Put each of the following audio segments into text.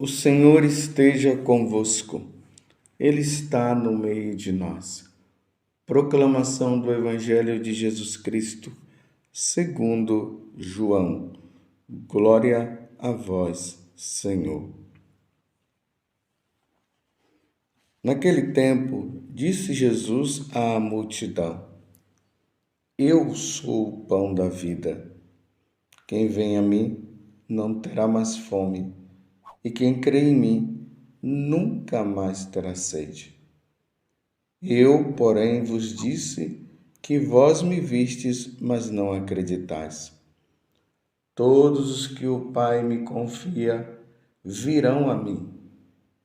O Senhor esteja convosco, Ele está no meio de nós. Proclamação do Evangelho de Jesus Cristo, segundo João. Glória a vós, Senhor. Naquele tempo, disse Jesus à multidão: Eu sou o pão da vida. Quem vem a mim não terá mais fome, e quem crê em mim nunca mais terá sede. Eu, porém, vos disse que vós me vistes, mas não acreditais. Todos os que o Pai me confia virão a mim,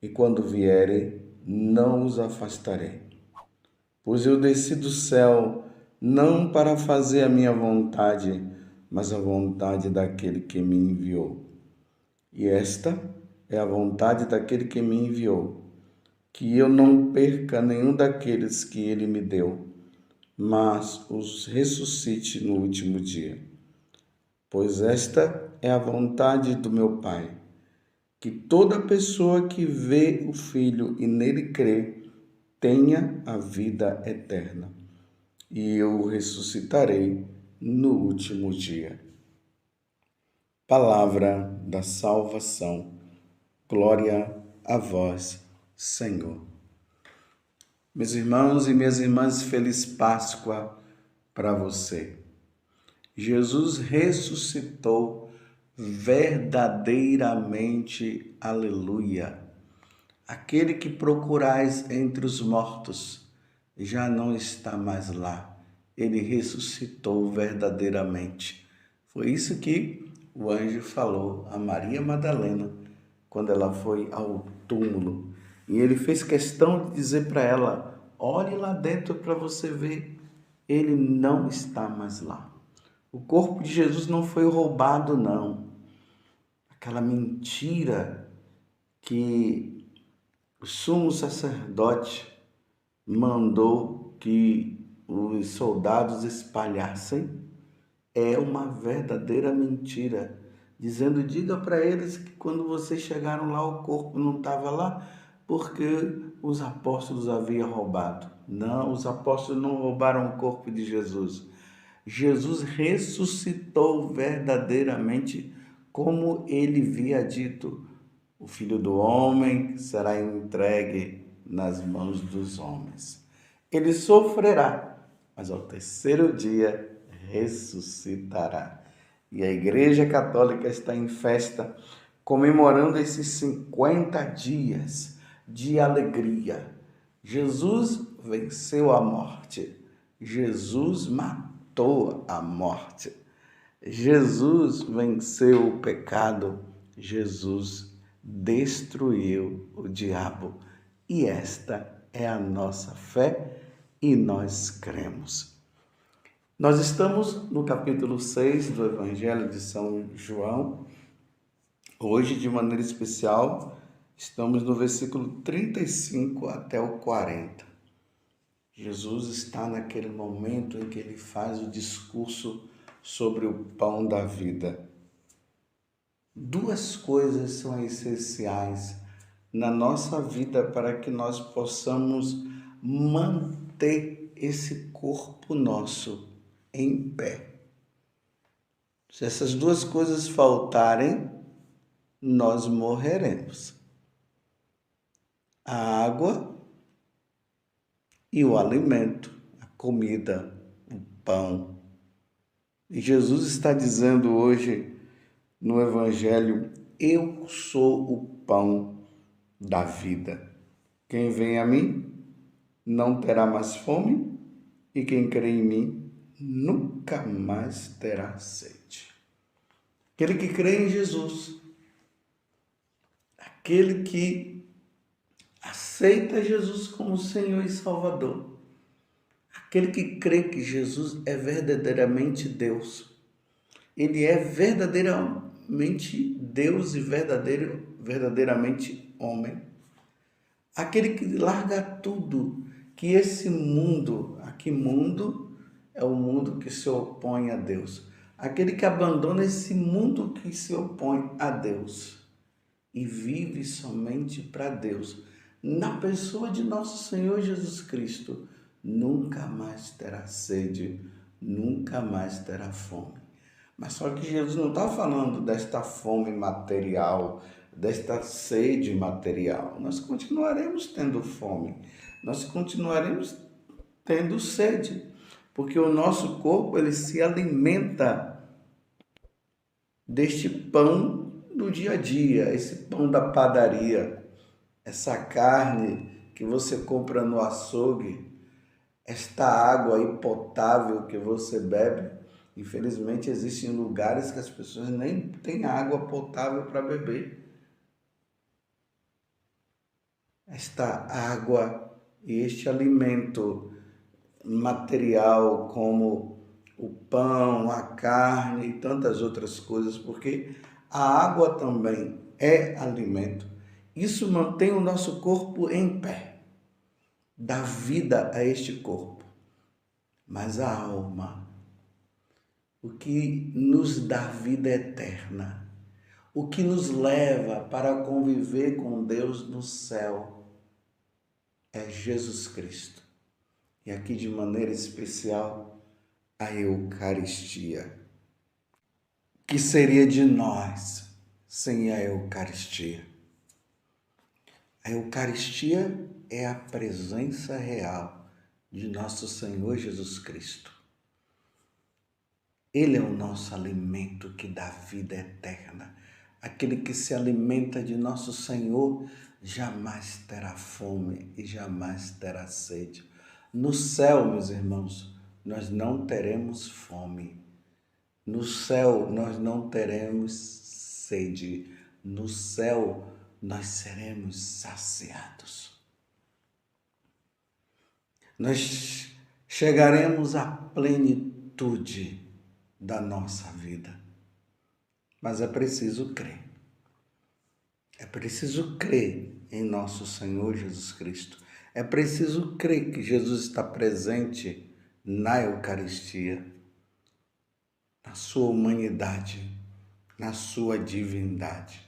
e quando vierem, não os afastarei. Pois eu desci do céu não para fazer a minha vontade, mas a vontade daquele que me enviou. E esta é a vontade daquele que me enviou, que eu não perca nenhum daqueles que ele me deu, mas os ressuscite no último dia. Pois esta é a vontade do meu Pai, que toda pessoa que vê o Filho e nele crê, tenha a vida eterna, e eu o ressuscitarei no último dia. Palavra da salvação. Glória a vós, Senhor. Meus irmãos e minhas irmãs, feliz Páscoa para você. Jesus ressuscitou verdadeiramente, aleluia. Aquele que procurais entre os mortos já não está mais lá. Ele ressuscitou verdadeiramente. Foi isso que o anjo falou a Maria Madalena quando ela foi ao túmulo. E ele fez questão de dizer para ela: olhe lá dentro para você ver. Ele não está mais lá. O corpo de Jesus não foi roubado, não. Aquela mentira que o sumo sacerdote mandou que os soldados espalhassem é uma verdadeira mentira, dizendo: diga para eles que quando vocês chegaram lá o corpo não estava lá porque os apóstolos haviam roubado. Não, os apóstolos não roubaram o corpo de Jesus. Jesus ressuscitou verdadeiramente como ele havia dito. O Filho do Homem será entregue nas mãos dos homens. Ele sofrerá, mas ao terceiro dia ressuscitará. E a Igreja Católica está em festa, comemorando esses 50 dias de alegria. Jesus venceu a morte. Jesus matou a morte. Jesus venceu o pecado. Jesus destruiu o diabo. E esta é a nossa fé e nós cremos. Nós estamos no capítulo 6 do Evangelho de São João. Hoje, de maneira especial, estamos no versículo 35 até o 40. Jesus está naquele momento em que ele faz o discurso sobre o pão da vida. Duas coisas são essenciais na nossa vida para que nós possamos manter esse corpo nosso em pé. Se essas duas coisas faltarem, nós morreremos. A água e o alimento, a comida, o pão. E Jesus está dizendo hoje no Evangelho: eu sou o pão da vida. Quem vem a mim não terá mais fome, e quem crê em mim nunca mais terá sede. Aquele que crê em Jesus, aquele que aceita Jesus como Senhor e Salvador, aquele que crê que Jesus é verdadeiramente Deus, ele é verdadeiramente Deus e verdadeiramente homem, aquele que larga tudo, que esse mundo, aqui mundo é o mundo que se opõe a Deus, aquele que abandona esse mundo que se opõe a Deus e vive somente para Deus, na pessoa de nosso Senhor Jesus Cristo, nunca mais terá sede, nunca mais terá fome. Mas só que Jesus não está falando desta fome material, desta sede material. Nós continuaremos tendo fome, nós continuaremos tendo sede, porque o nosso corpo ele se alimenta deste pão do dia a dia, esse pão da padaria, essa carne que você compra no açougue, esta água aí potável que você bebe. Infelizmente existem lugares que as pessoas nem têm água potável para beber. Esta água e este alimento material como o pão, a carne e tantas outras coisas, porque a água também é alimento. Isso mantém o nosso corpo em pé, dá vida a este corpo. Mas a alma, o que nos dá vida eterna, o que nos leva para conviver com Deus no céu, é Jesus Cristo. E aqui de maneira especial, a Eucaristia. Que seria de nós sem a Eucaristia? A Eucaristia é a presença real de nosso Senhor Jesus Cristo. Ele é o nosso alimento que dá vida eterna. Aquele que se alimenta de nosso Senhor jamais terá fome e jamais terá sede. No céu, meus irmãos, nós não teremos fome. No céu, nós não teremos sede. No céu, nós seremos saciados. Nós chegaremos à plenitude da nossa vida. Mas é preciso crer. É preciso crer em nosso Senhor Jesus Cristo. É preciso crer que Jesus está presente na Eucaristia, na sua humanidade, na sua divindade.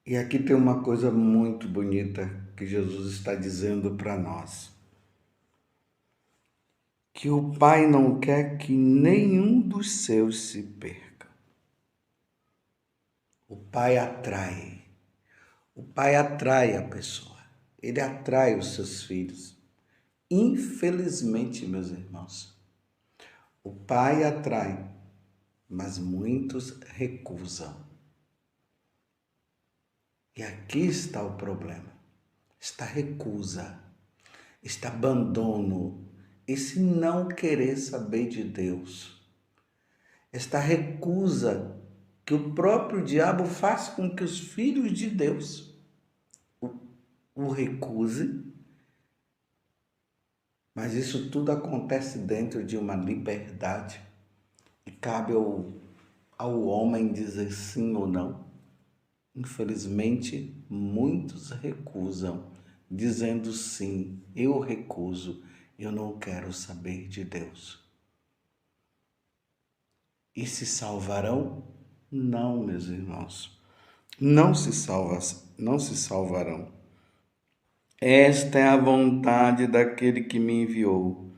E aqui tem uma coisa muito bonita que Jesus está dizendo para nós. Que o Pai não quer que nenhum dos seus se perca. O Pai atrai. O Pai atrai a pessoa. Ele atrai os seus filhos. Infelizmente, meus irmãos, o Pai atrai, mas muitos recusam. E aqui está o problema. Está recusa, está abandono, esse não querer saber de Deus. Esta recusa que o próprio diabo faz com que os filhos de Deus o recuse. Mas isso tudo acontece dentro de uma liberdade e cabe ao homem dizer sim ou não. Infelizmente, muitos recusam, dizendo sim, eu recuso, eu não quero saber de Deus. E se salvarão? Não, meus irmãos, não se salvarão. Esta é a vontade daquele que me enviou,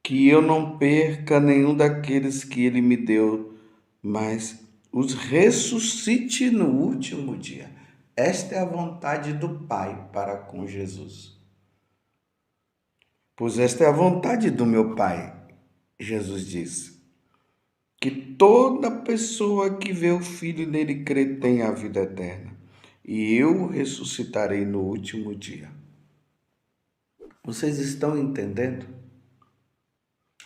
que eu não perca nenhum daqueles que ele me deu, mas os ressuscite no último dia. Esta é a vontade do Pai para com Jesus. Pois esta é a vontade do meu Pai, Jesus disse, que toda pessoa que vê o Filho nele crê tem a vida eterna, e eu o ressuscitarei no último dia. Vocês estão entendendo?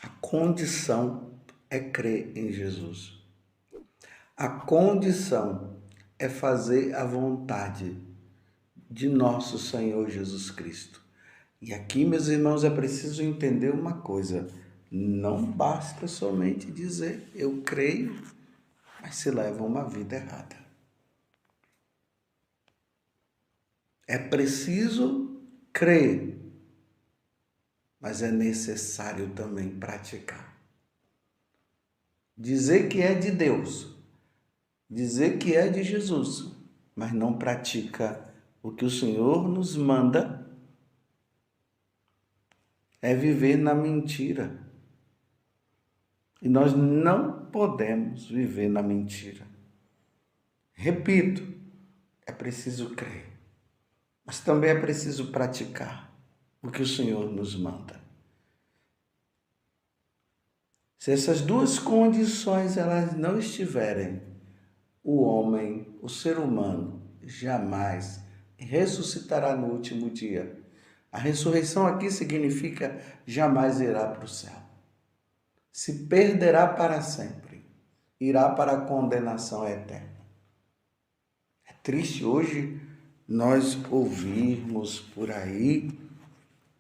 A condição é crer em Jesus. A condição é fazer a vontade de nosso Senhor Jesus Cristo. E aqui, meus irmãos, é preciso entender uma coisa. Não basta somente dizer eu creio, mas se leva uma vida errada. É preciso crer, mas é necessário também praticar. Dizer que é de Deus, dizer que é de Jesus, mas não pratica o que o Senhor nos manda, é viver na mentira. E nós não podemos viver na mentira. Repito, é preciso crer, mas também é preciso praticar o que o Senhor nos manda. Se essas duas condições elas não estiverem, o homem, o ser humano, jamais ressuscitará no último dia. A ressurreição aqui significa jamais irá para o céu. Se perderá para sempre, irá para a condenação eterna. É triste hoje nós ouvirmos por aí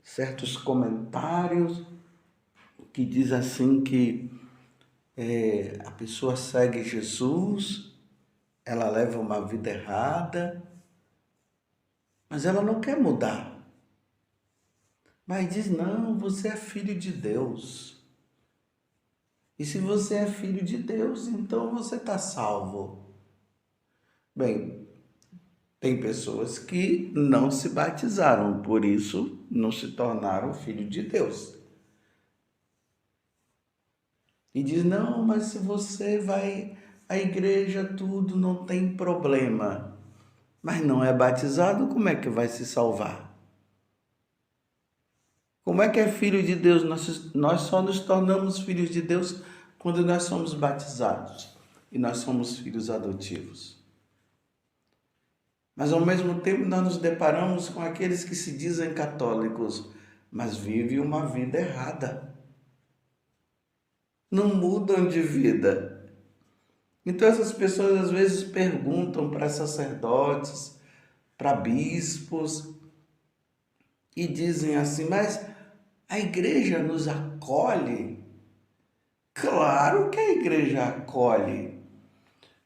certos comentários que diz assim que a pessoa segue Jesus, ela leva uma vida errada, mas ela não quer mudar. Mas diz, não, você é filho de Deus. E se você é filho de Deus, então você está salvo. Bem, tem pessoas que não se batizaram, por isso não se tornaram filho de Deus. E diz, não, mas se você vai à igreja, tudo não tem problema. Mas não é batizado, como é que vai se salvar? Como é que é filho de Deus? Nós só nos tornamos filhos de Deus quando nós somos batizados e nós somos filhos adotivos. Mas ao mesmo tempo nós nos deparamos com aqueles que se dizem católicos, mas vivem uma vida errada. Não mudam de vida. Então essas pessoas às vezes perguntam para sacerdotes, para bispos, e dizem assim, mas a igreja nos acolhe? Claro que a igreja acolhe.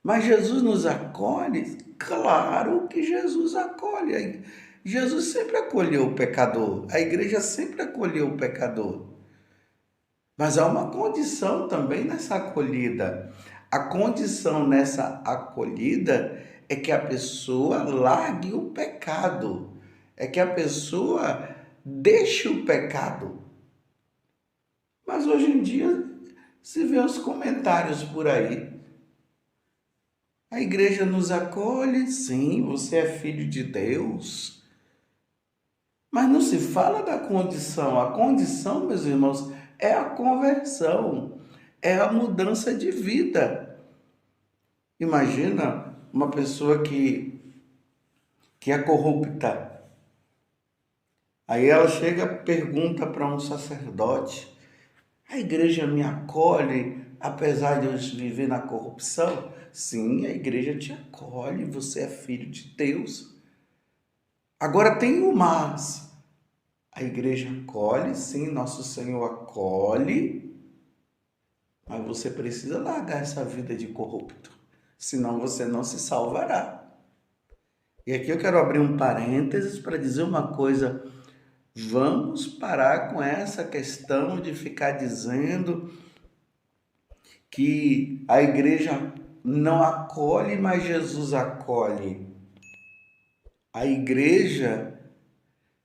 Mas Jesus nos acolhe? Claro que Jesus acolhe. Jesus sempre acolheu o pecador. A igreja sempre acolheu o pecador. Mas há uma condição também nessa acolhida. A condição nessa acolhida é que a pessoa largue o pecado. É que a pessoa deixe o pecado. Mas hoje em dia se vê os comentários por aí. A igreja nos acolhe, sim, você é filho de Deus. Mas não se fala da condição. A condição, meus irmãos, é a conversão, é a mudança de vida. Imagina uma pessoa que é corrupta. Aí ela chega e pergunta para um sacerdote, a igreja me acolhe apesar de eu viver na corrupção? Sim, a igreja te acolhe, você é filho de Deus. Agora tem o mas. A igreja acolhe, sim, nosso Senhor acolhe, mas você precisa largar essa vida de corrupto, senão você não se salvará. E aqui eu quero abrir um parênteses para dizer uma coisa. Vamos parar com essa questão de ficar dizendo que a igreja não acolhe, mas Jesus acolhe. A igreja,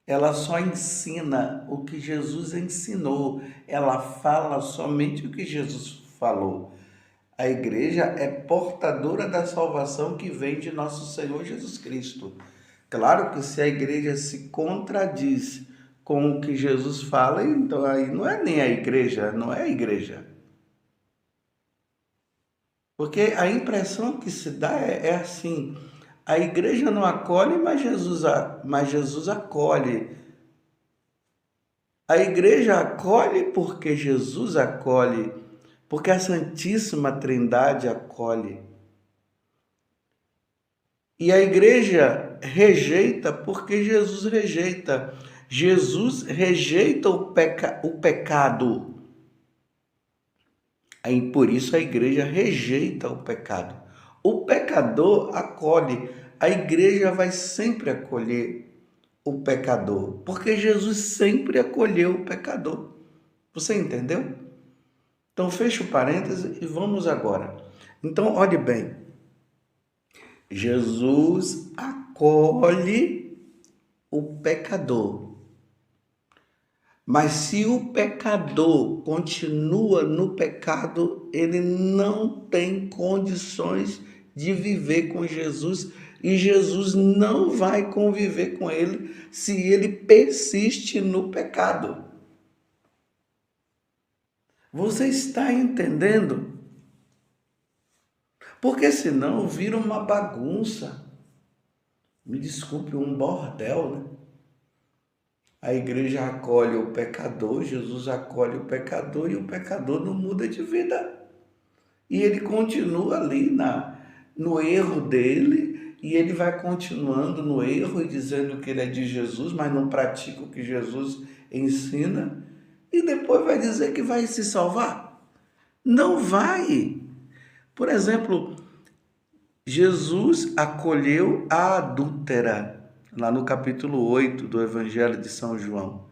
ela só ensina o que Jesus ensinou. Ela fala somente o que Jesus falou. A igreja é portadora da salvação que vem de nosso Senhor Jesus Cristo. Claro que se a igreja se contradiz com o que Jesus fala, então aí não é nem a igreja, não é a igreja. Porque a impressão que se dá é assim, a igreja não acolhe, mas Jesus acolhe. A igreja acolhe porque Jesus acolhe, porque a Santíssima Trindade acolhe. E a igreja rejeita porque Jesus rejeita. Jesus rejeita o pecado. Aí, por isso a igreja rejeita o pecado. O pecador acolhe. A igreja vai sempre acolher o pecador, porque Jesus sempre acolheu o pecador. Você entendeu? Então, fecha o parêntese e vamos agora. Então, olhe bem. Jesus acolhe o pecador. Mas se o pecador continua no pecado, ele não tem condições de viver com Jesus e Jesus não vai conviver com ele se ele persiste no pecado. Você está entendendo? Porque senão vira uma bagunça. Me desculpe, um bordel, né? A igreja acolhe o pecador, Jesus acolhe o pecador e o pecador não muda de vida. E ele continua ali no erro dele e ele vai continuando no erro e dizendo que ele é de Jesus, mas não pratica o que Jesus ensina. E depois vai dizer que vai se salvar? Não vai. Por exemplo, Jesus acolheu a adúltera, lá no capítulo 8 do Evangelho de São João.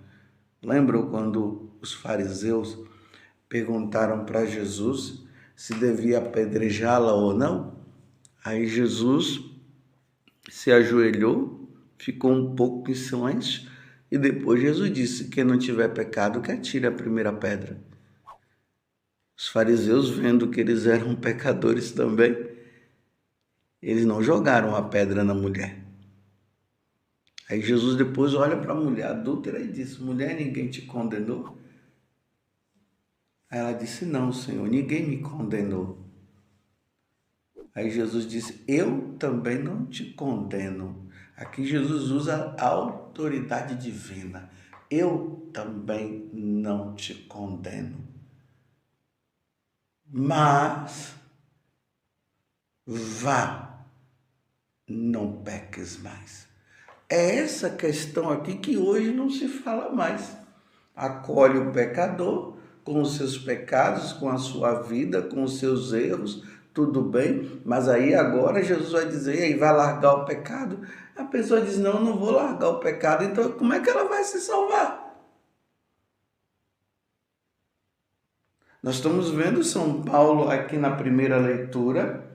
Lembram quando os fariseus perguntaram para Jesus se devia apedrejá-la ou não? Aí Jesus se ajoelhou, ficou um pouco em silêncio e depois Jesus disse: quem não tiver pecado, que atire a primeira pedra. Os fariseus, vendo que eles eram pecadores também, eles não jogaram a pedra na mulher. Aí Jesus depois olha para a mulher adúltera e diz: mulher, ninguém te condenou? Aí ela disse: não, Senhor, ninguém me condenou. Aí Jesus disse: eu também não te condeno. Aqui Jesus usa a autoridade divina. Eu também não te condeno. Mas vá, não peques mais. É essa questão aqui que hoje não se fala mais. Acolhe o pecador com os seus pecados, com a sua vida, com os seus erros, tudo bem, mas aí agora Jesus vai dizer, aí vai largar o pecado? A pessoa diz, não, não vou largar o pecado, então como é que ela vai se salvar? Nós estamos vendo São Paulo aqui na primeira leitura,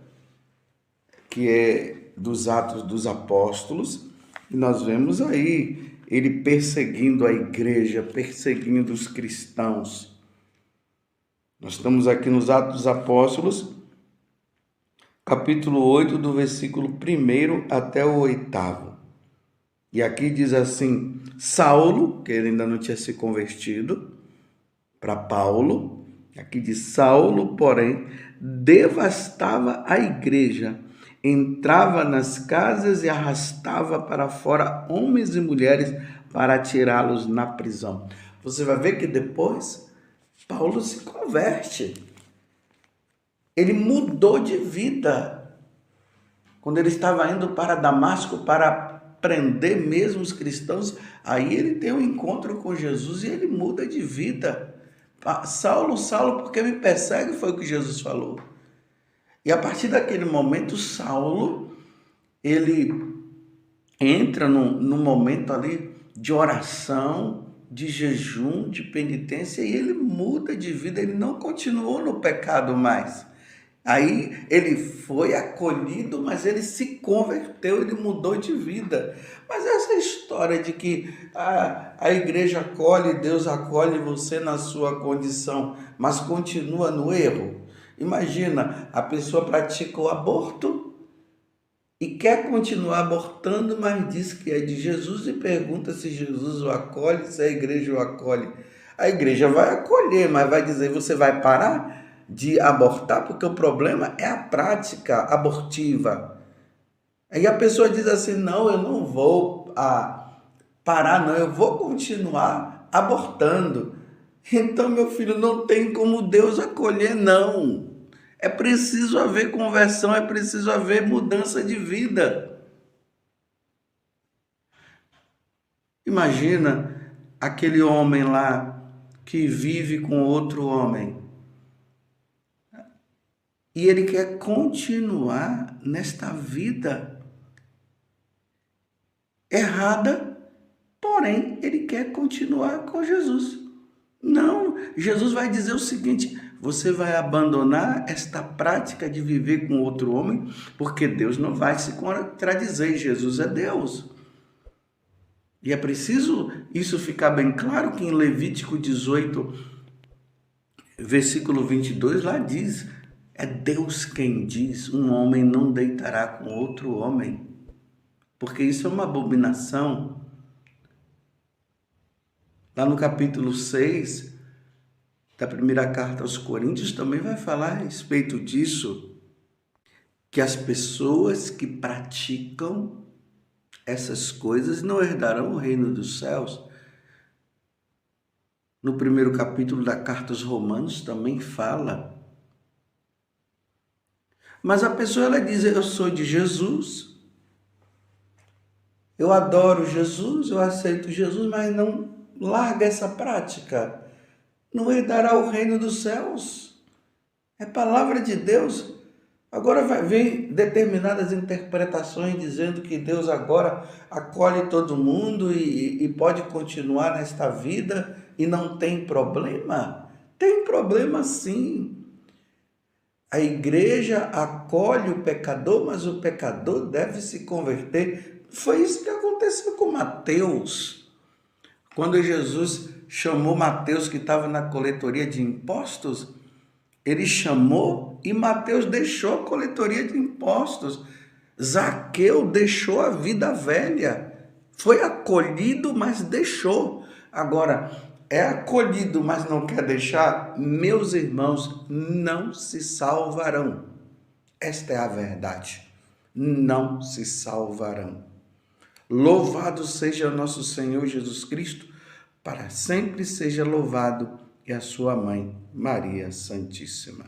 que é dos Atos dos Apóstolos, e nós vemos aí ele perseguindo a igreja, perseguindo os cristãos. Nós estamos aqui nos Atos dos Apóstolos, capítulo 8, do versículo 1 até o 8. E aqui diz assim: Saulo, que ele ainda não tinha se convertido, para Paulo, aqui diz: Saulo, porém, devastava a igreja, entrava nas casas e arrastava para fora homens e mulheres para tirá-los na prisão. Você vai ver que depois Paulo se converte. Ele mudou de vida. Quando ele estava indo para Damasco para prender mesmo os cristãos, aí ele tem um encontro com Jesus e ele muda de vida. Saulo, Saulo, por que me persegue? Foi o que Jesus falou. E a partir daquele momento, Saulo, ele entra num momento ali de oração, de jejum, de penitência, e ele muda de vida, ele não continuou no pecado mais. Aí ele foi acolhido, mas ele se converteu, ele mudou de vida. Mas essa história de que a igreja acolhe, Deus acolhe você na sua condição, mas continua no erro. Imagina, a pessoa pratica o aborto e quer continuar abortando, mas diz que é de Jesus e pergunta se Jesus o acolhe, se a igreja o acolhe. A igreja vai acolher, mas vai dizer, você vai parar de abortar? Porque o problema é a prática abortiva. Aí a pessoa diz assim, não, eu não vou parar, não, eu vou continuar abortando. Então, meu filho, não tem como Deus acolher, não. É preciso haver conversão, é preciso haver mudança de vida. Imagina aquele homem lá que vive com outro homem. E ele quer continuar nesta vida errada, porém ele quer continuar com Jesus. Não, Jesus vai dizer o seguinte, você vai abandonar esta prática de viver com outro homem, porque Deus não vai se contradizer, Jesus é Deus. E é preciso isso ficar bem claro que em Levítico 18, versículo 22, lá diz, é Deus quem diz, um homem não deitará com outro homem, porque isso é uma abominação. Lá no capítulo 6 da primeira carta aos Coríntios também vai falar a respeito disso, que as pessoas que praticam essas coisas não herdarão o reino dos céus. No primeiro capítulo da carta aos Romanos também fala. Mas a pessoa ela diz, eu sou de Jesus, eu adoro Jesus, eu aceito Jesus, mas não larga essa prática. Não herdará o reino dos céus. É palavra de Deus. Agora vem determinadas interpretações dizendo que Deus agora acolhe todo mundo e pode continuar nesta vida e não tem problema. Tem problema sim. A igreja acolhe o pecador, mas o pecador deve se converter. Foi isso que aconteceu com Mateus. Quando Jesus chamou Mateus, que estava na coletoria de impostos, ele chamou e Mateus deixou a coletoria de impostos. Zaqueu deixou a vida velha. Foi acolhido, mas deixou. Agora, é acolhido, mas não quer deixar? Meus irmãos, não se salvarão. Esta é a verdade. Não se salvarão. Louvado seja nosso Senhor Jesus Cristo, para sempre seja louvado, e a sua mãe, Maria Santíssima.